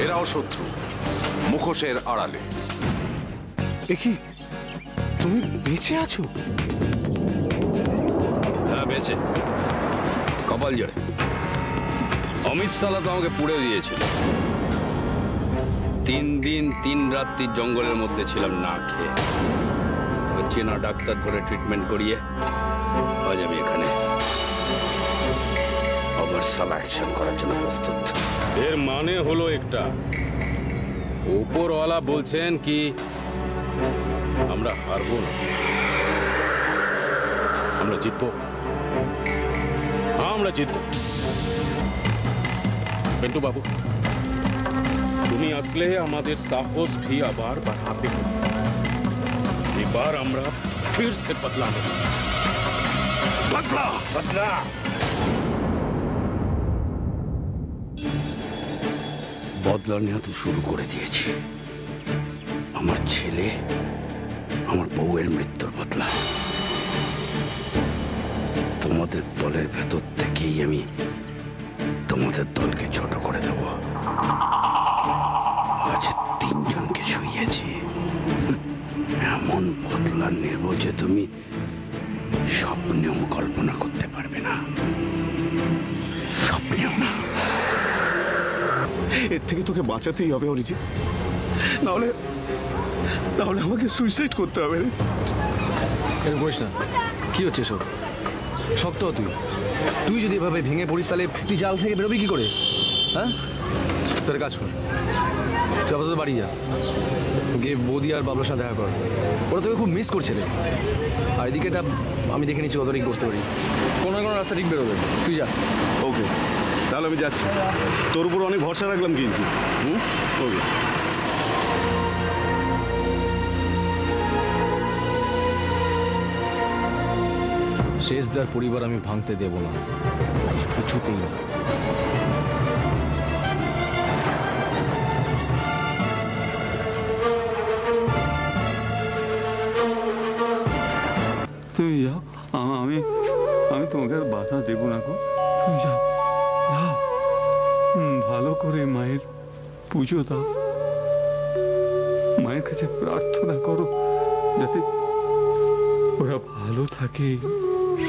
এরাও শত্রু, মুখোশের আড়ালে। কি তুমি বেঁচে আছো? হ্যাঁ, বেঁচে। কপাল জোরে। অমিত সালা তো আমাকে পুড়ে দিয়েছিল। 3 দিন 3 রাত্রি জঙ্গলের মধ্যে ছিলাম না খেয়ে। ওই চেনা ডাক্তার ধরে ট্রিটমেন্ট করিয়ে আজ আমি এখানে আবার সালা অ্যাকশন করার জন্য প্রস্তুত। এর মানে হলো একটা, উপরওয়ালা বলছেন কি আমরা হারবো না, আমরা জিতবো। আমরা জিতবো। পেন্টু বাবু, তুমি আসলে আমাদের সাহস भी আবার বাড়াবে। এবার আমরা फिर से बदला নেব। বদলা বদলা। বদলা নেওয়া তো শুরু করে দিয়েছি। আমার ছেলে, আমার বউয়ের মৃত্যুর বদলা। তোমাদের দলের ভেতর থেকেই আমি তোমাদের দলকে ছোট করে দেব। আজ 3 জনকে শুইয়েছি। এমন বদলা নেব যে তুমি স্বপ্নেও কল্পনা করতে পারবে না। স্বপ্নেও না। এর থেকে তোকে বাঁচাতেই হবে অরিজিৎ, নাহলে আমাকে সুইসাইড করতে হবে। এরকম করিস না। কি হচ্ছে সব? শক্ত হ তুই। তুই যদি এভাবে ভেঙে পড়িস তাহলে তুই জাল থেকে বেরোবি কি করে? হ্যাঁ, তোর কাজ কর, তুই আপাতত বাড়ি যা, গিয়ে বৌদি আর বাবলার সাথে দেখা কর। ওরা তোকে খুব মিস করছে রে। আর এদিকে এটা আমি দেখে নিচ্ছি কত ঠিক করতে পারি। কোনো না কোনো রাস্তা ঠিক বেরোবে, তুই যা। ওকে, তাহলে আমি যাচ্ছি। তোর উপর অনেক ভরসা রাখলাম কিন্তু। ওকে। শেষদার পরিবার আমি ভাঙতে দেব না, কিছুতেই না। তুমি যাও, আমি তোমাকে আর বাধা দেব না গো। তুমি যাও, যাও, ভালো করে মায়ের পুজো দাও, মায়ের কাছে প্রার্থনা করো যাতে ওরা ভালো থাকে,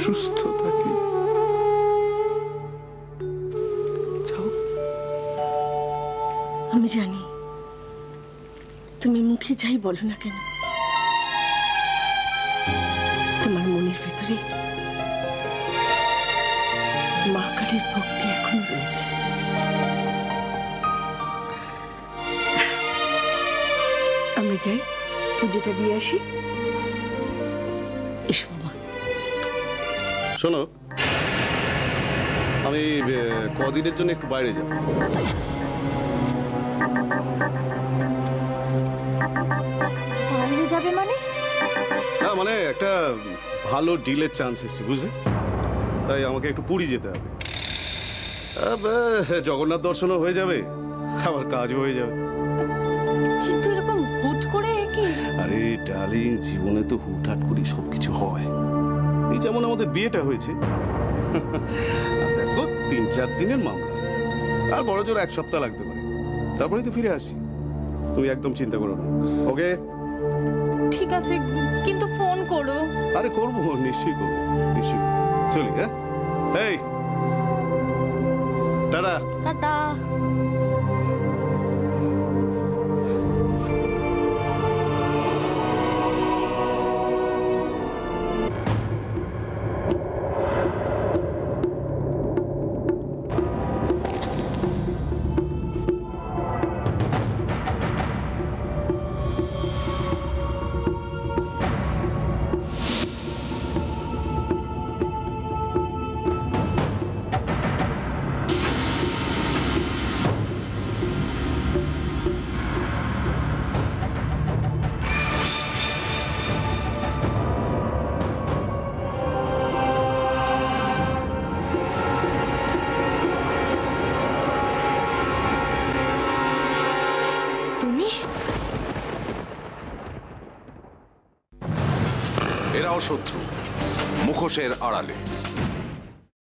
সুস্থ থাকে। যাও। আমি জানি তুমি মুখে যাই বলো না কেন, তোমার মনের ভেতরে মা কালীর ভক্তি এখন রয়েছে। আমরা যাই, পুজোটা দিয়ে আসি। এসো মা। শোনো, আমি কদিনের জন্য একটু বাইরে যাব। বাইরে যাবে মানে? না মানে একটা ভালো ডিলের চান্স এসেছে, বুঝলে? তাই আমাকে একটু পুরী যেতে হবে। জগন্নাথ দর্শনও হয়ে যাবে, আবার কাজও হয়ে যাবে। কিন্তু এরকম হুট করে কি? আরে ডার্লিং, জীবনে তো হুটহাট করে সবকিছু হয়। এই যেমন আমাদের বিয়েটা হয়েছে। আর দেখো 3-4 দিনের মামলা, আর বড় জোর 1 সপ্তাহ লাগতে পারে, তারপরেই তো ফিরে আসি। তুমি একদম চিন্তা করো না, ওকে? ঠিক আছে, কিন্তু ফোন করো। আরে করবো, নিশ্চয়ই করবো, নিশ্চয়ই। চলি, হ্যাঁ? এই টাটা। টাটা। এরাও শত্রু, মুখোশের আড়ালে।